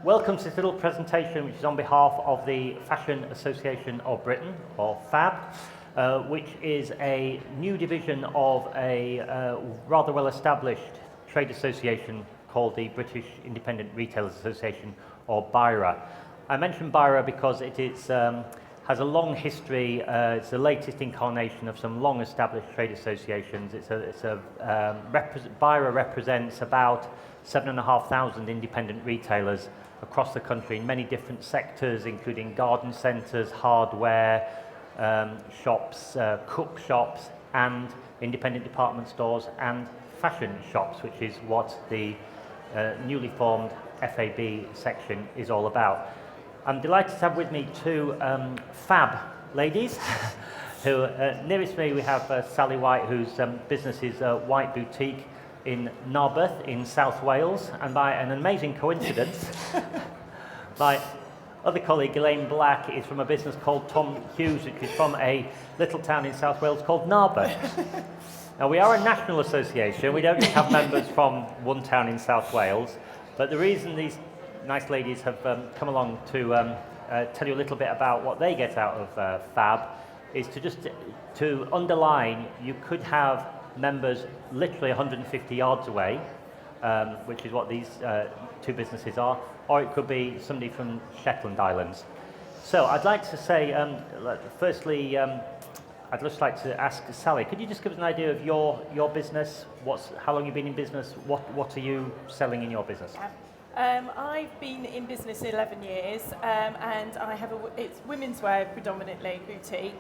Welcome to this little presentation which is on behalf of the Fashion Association of Britain, or FAB, which is a new division of a rather well-established trade association called the British Independent Retailers Association, or BIRA. I mention BIRA because it has a long history. It's the latest incarnation of some long-established trade associations. BIRA represents about 7,500 independent retailers across the country in many different sectors, including garden centres, hardware, shops, cook shops, and independent department stores and fashion shops, which is what the newly formed FAB section is all about. I'm delighted to have with me two FAB ladies. Who nearest me we have Sally White, whose business is White Boutique in Narberth in South Wales, and by an amazing coincidence, my other colleague Elaine Black is from a business called Tom Hughes, which is from a little town in South Wales called Narberth. Now, we are a national association. We don't just have members from one town in South Wales, but the reason these nice ladies have come along to tell you a little bit about what they get out of FAB is to underline you could have members literally 150 yards away, which is what these two businesses are, or it could be somebody from Shetland Islands. So I'd like to say, firstly, I'd just like to ask Sally, could you just give us an idea of your business? How long you've been in business? What are you selling in your business? I've been in business 11 years, and I have it's women's wear predominantly, boutique,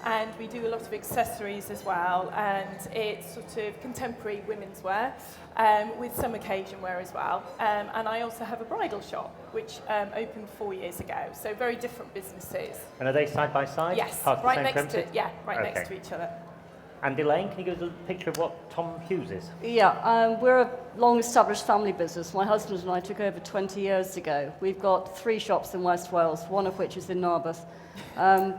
and we do a lot of accessories as well, and it's sort of contemporary women's wear with some occasion wear as well. And I also have a bridal shop which opened 4 years ago, so very different businesses. And are they side by side? Yes, right next to each other. And Elaine, can you give us a picture of what Tom Hughes is? Yeah, we're a long-established family business. My husband and I took over 20 years ago. We've got 3 shops in West Wales, one of which is in Narberth.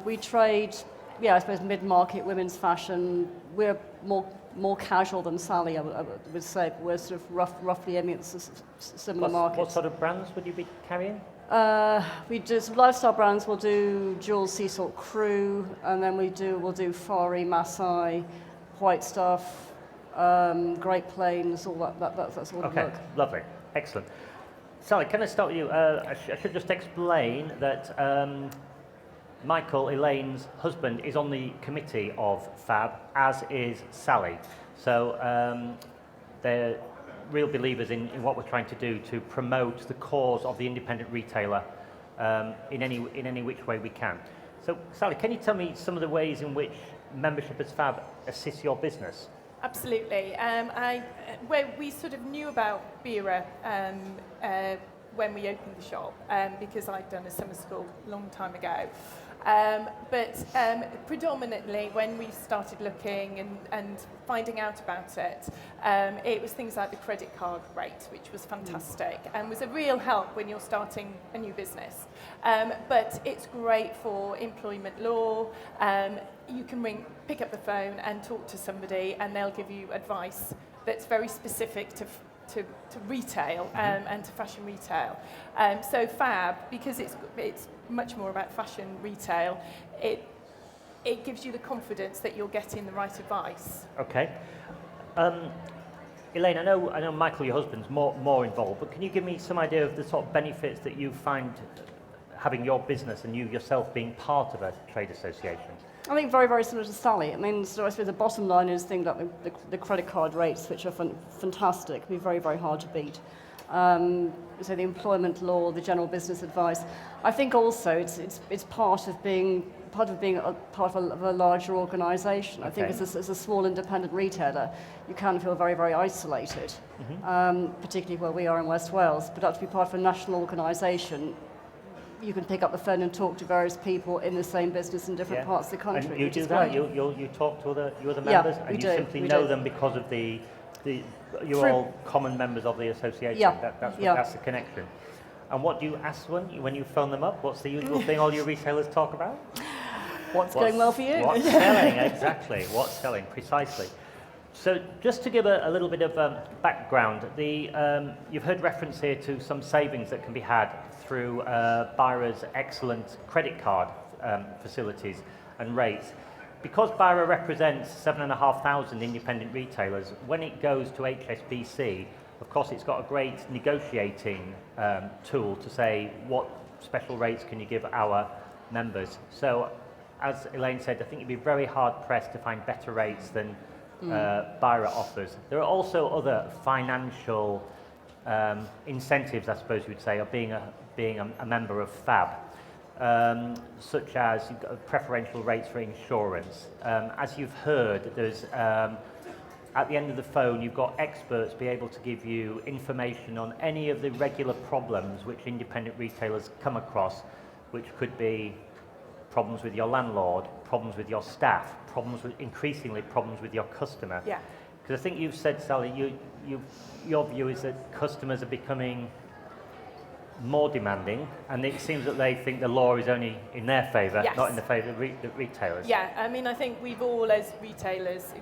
We trade, I suppose, mid-market women's fashion. We're more casual than Sally, I would say. But we're sort of roughly aiming at similar markets. What sort of brands would you be carrying? We do some lifestyle brands. We'll do Jules, Sea Salt, Crew, and then we'll do Fari, Masai, White Stuff, Great Plains, all that sort of look. Okay, lovely, excellent. Sally, can I start with you? I should just explain that Michael, Elaine's husband, is on the committee of FAB, as is Sally. So they're real believers in what we're trying to do to promote the cause of the independent retailer in any which way we can. So, Sally, can you tell me some of the ways in which membership as FAB assists your business? Absolutely. We sort of knew about BIRA when we opened the shop because I'd done a summer school a long time ago. But predominantly when we started looking and finding out about it, it was things like the credit card rate, which was fantastic and was a real help when you're starting a new business. But it's great for employment law. You can pick up the phone and talk to somebody and they'll give you advice that's very specific to retail and to fashion retail. So FAB, because it's much more about fashion retail, it gives you the confidence that you're getting the right advice. Okay. Elaine, I know Michael, your husband's more involved, but can you give me some idea of the sort of benefits that you find having your business and you yourself being part of a trade association? I think very, very similar to Sally. I mean, so I suppose the bottom line is things like the credit card rates, which are fantastic, can be very, very hard to beat. So the employment law, the general business advice. I think also it's part of being a part of a larger organisation. Okay. I think as a small independent retailer, you can feel very, very isolated, particularly where we are in West Wales. But to be part of a national organisation, you can pick up the phone and talk to various people in the same business in different parts of the country. And you do that? You talk to other members, and you simply know them because of you're all common members of the association. Yeah. That's the connection. And what do you ask when you phone them up? What's the usual thing all your retailers talk about? What's going well for you? What's selling, exactly. What's selling, precisely. So just to give a little bit of background, you've heard reference here to some savings that can be had through BIRA's excellent credit card facilities and rates. Because BIRA represents 7,500 independent retailers, when it goes to HSBC, of course it's got a great negotiating tool to say what special rates can you give our members. So as Elaine said, I think you'd be very hard pressed to find better rates than BIRA offers. There are also other financial incentives, I suppose you would say, of being a member of FAB, such as you've got preferential rates for insurance. As you've heard, there's at the end of the phone, you've got experts be able to give you information on any of the regular problems which independent retailers come across, which could be problems with your landlord, problems with your staff, increasingly problems with your customer. Yeah. Because I think you've said, Sally, your view is that customers are becoming more demanding, and it seems that they think the law is only in their favour, Yes. not in the favour of the retailers. Yeah, I mean, I think we've all, as retailers,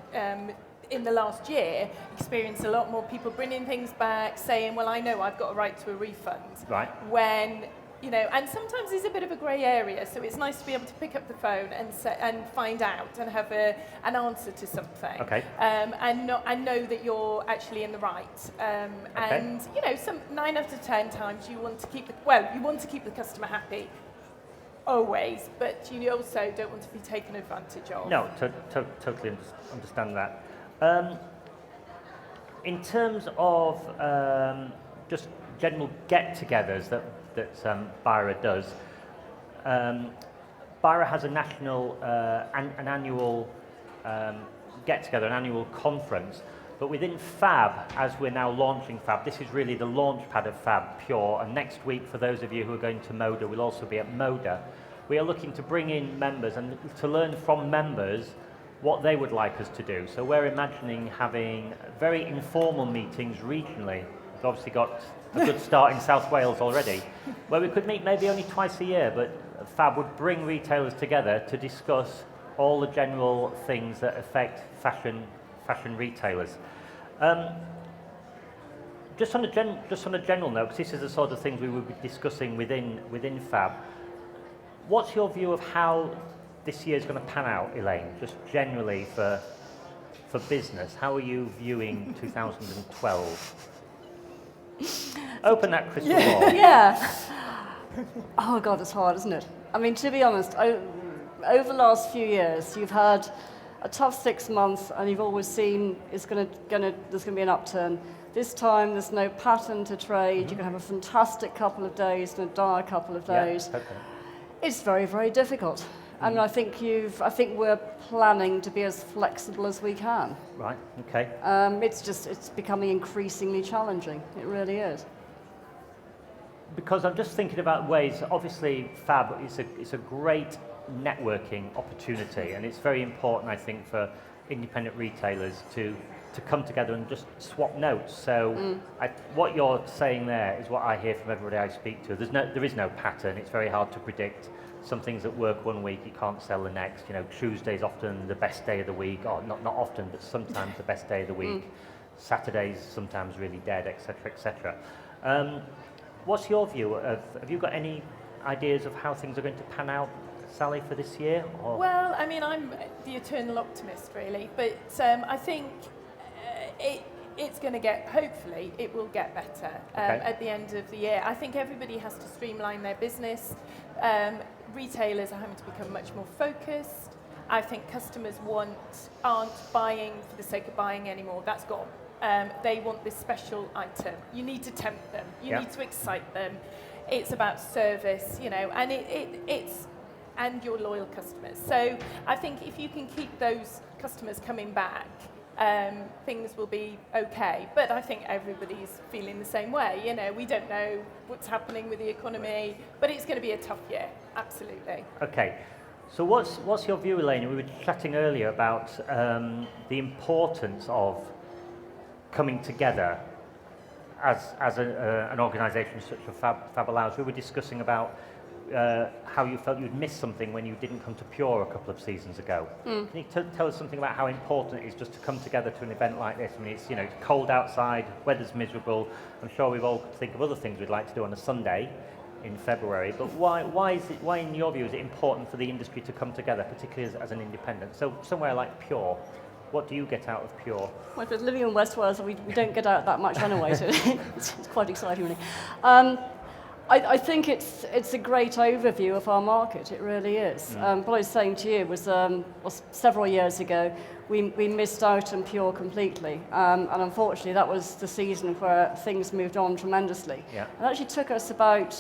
in the last year, experienced a lot more people bringing things back, saying, well, I know I've got a right to a refund. Right. When, you know, and sometimes there's a bit of a grey area, so it's nice to be able to pick up the phone and find out and have an answer to something. Okay. And know that you're actually in the right. And, you know, 9 out of 10 times you want to keep the customer happy. Always, but you also don't want to be taken advantage of. No, totally understand that. In terms of just general get-togethers that BIRA does, BIRA has a national, an annual get-together, an annual conference, but within FAB, as we're now launching FAB, this is really the launch pad of FAB Pure, and next week, for those of you who are going to MODA, we'll also be at MODA. We are looking to bring in members and to learn from members what they would like us to do. So we're imagining having very informal meetings regionally. We've obviously got a good start in South Wales already, where we could meet maybe only twice a year, but FAB would bring retailers together to discuss all the general things that affect fashion retailers. Just on a general note, because this is the sort of things we will be discussing within FAB, what's your view of how this year is going to pan out, Elaine, just generally for business? How are you viewing 2012? Open that crystal ball. Yeah. Oh, God, it's hard, isn't it? I mean, to be honest, over the last few years, you've had a tough 6 months, and you've always seen there's going to be an upturn. This time, there's no pattern to trade. You're going to have a fantastic couple of days and a dire couple of days. Yeah, okay. It's very, very difficult. And I think we're planning to be as flexible as we can. Right, okay. It's becoming increasingly challenging. It really is. Because I'm just thinking about ways, obviously FAB is a great networking opportunity, and it's very important, I think, for independent retailers to come together and just swap notes. So what you're saying there is what I hear from everybody I speak to. There is no pattern. It's very hard to predict. Some things that work one week, you can't sell the next. You know, Tuesday's often the best day of the week, or not often, but sometimes the best day of the week. Saturday's sometimes really dead, etc., etc. What's your view of? Have you got any ideas of how things are going to pan out, Sally, for this year? Or? Well, I mean, I'm the eternal optimist, really, but I think it's going to hopefully it will get better at the end of the year. I think everybody has to streamline their business. Retailers are having to become much more focused. I think customers aren't buying for the sake of buying anymore. That's gone. They want this special item. You need to tempt them. You need to excite them. It's about service, you know, and and your loyal customers. So I think if you can keep those customers coming back, things will be okay. But I think everybody's feeling the same way. You know, we don't know what's happening with the economy, but it's going to be a tough year, absolutely. Okay. So what's your view, Elaine? We were chatting earlier about the importance of coming together as an organisation such as FAB allows. We were discussing about how you felt you'd missed something when you didn't come to Pure a couple of seasons ago. Can you tell us something about how important it is just to come together to an event like this? I mean, it's, it's cold outside, weather's miserable. I'm sure we've all think of other things we'd like to do on a Sunday in February, but why in your view is it important for the industry to come together, particularly as an independent? So somewhere like Pure, what do you get out of Pure? Well, if it's living in West Wales, we don't get out that much anyway, so it's quite exciting, really. I think it's a great overview of our market, it really is. What I was saying to you was several years ago, we missed out on Pure completely, and unfortunately that was the season where things moved on tremendously. Yeah. It actually took us about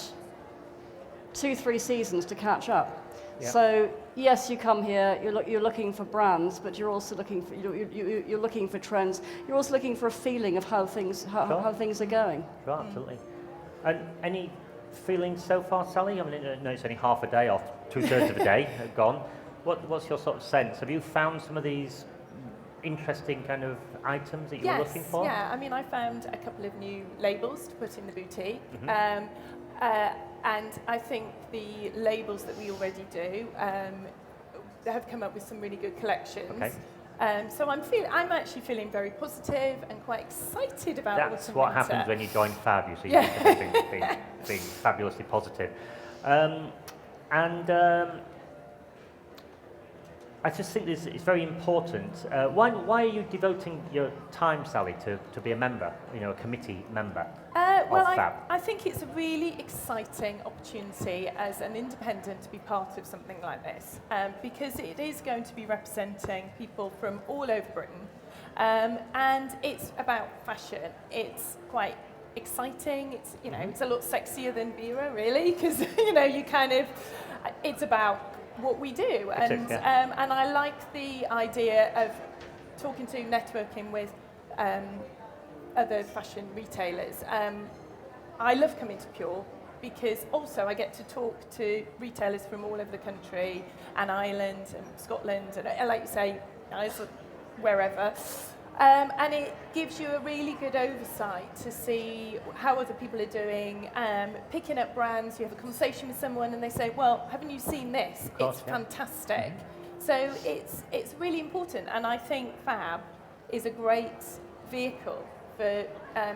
2-3 seasons to catch up. Yeah. So yes, you come here, you're looking for brands, but you're also looking for you're looking for trends. You're also looking for a feeling of how things are going. Sure, absolutely. And any feelings so far, Sally? I mean, I know it's only half a day off, 2/3 of a day gone. What's your sort of sense? Have you found some of these interesting kind of items that you were looking for? Yeah, I mean, I found a couple of new labels to put in the boutique. And I think the labels that we already do have come up with some really good collections. Okay. So I'm actually feeling very positive and quite excited about That's autumn what winter. happens when you join FAB, you see, you have being fabulously positive. I just think it's very important. Why are you devoting your time, Sally, to be a member, a committee member of FAB? I think it's a really exciting opportunity as an independent to be part of something like this, because it is going to be representing people from all over Britain, and it's about fashion. It's quite exciting. It's it's a lot sexier than Bira, really, because it's about what we do, and I like the idea of talking to, networking with other fashion retailers. I love coming to Pure because also I get to talk to retailers from all over the country, and Ireland and Scotland, and like you say, wherever. And it gives you a really good oversight to see how other people are doing, picking up brands. You have a conversation with someone and they say, well, haven't you seen this? Course, it's fantastic. So it's really important, and I think FAB is a great vehicle for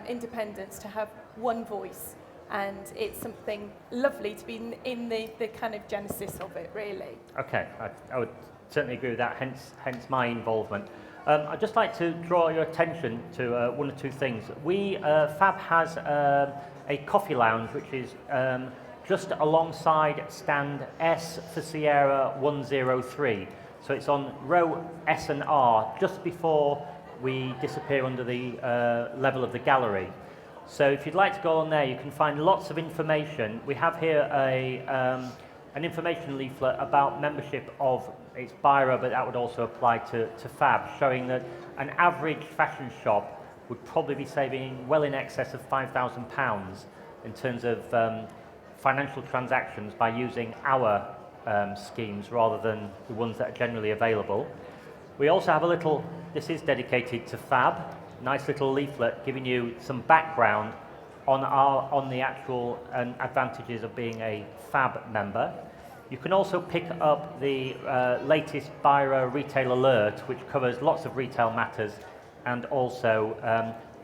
independents to have one voice, and it's something lovely to be in the kind of genesis of it, really. Okay, I would certainly agree with that, hence my involvement. I'd just like to draw your attention to one or two things. FAB has a coffee lounge which is just alongside stand S for Sierra 103. So it's on row S and R, just before we disappear under the level of the gallery. So if you'd like to go on there, you can find lots of information. We have here an information leaflet about membership of, it's Bira, but that would also apply to FAB, showing that an average fashion shop would probably be saving well in excess of £5,000 in terms of financial transactions by using our schemes rather than the ones that are generally available. We also have this is dedicated to FAB, nice little leaflet giving you some background on the actual advantages of being a FAB member. You can also pick up the latest Bira Retail Alert, which covers lots of retail matters and also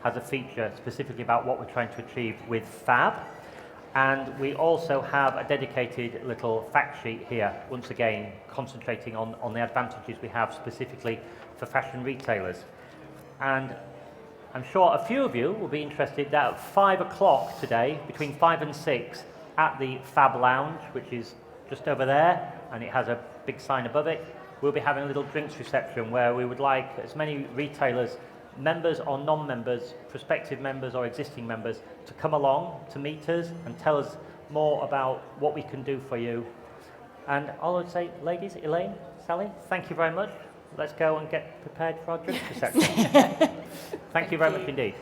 has a feature specifically about what we're trying to achieve with FAB. And we also have a dedicated little fact sheet here, once again, concentrating on the advantages we have specifically for fashion retailers. And I'm sure a few of you will be interested that at 5 o'clock today, between 5 and 6, at the FAB Lounge, which is just over there, and it has a big sign above it, we'll be having a little drinks reception where we would like as many retailers, members or non-members, prospective members or existing members, to come along to meet us and tell us more about what we can do for you. And I would say, ladies, Elaine, Sally, thank you very much. Let's go and get prepared for our drinks reception. Thank you very much indeed.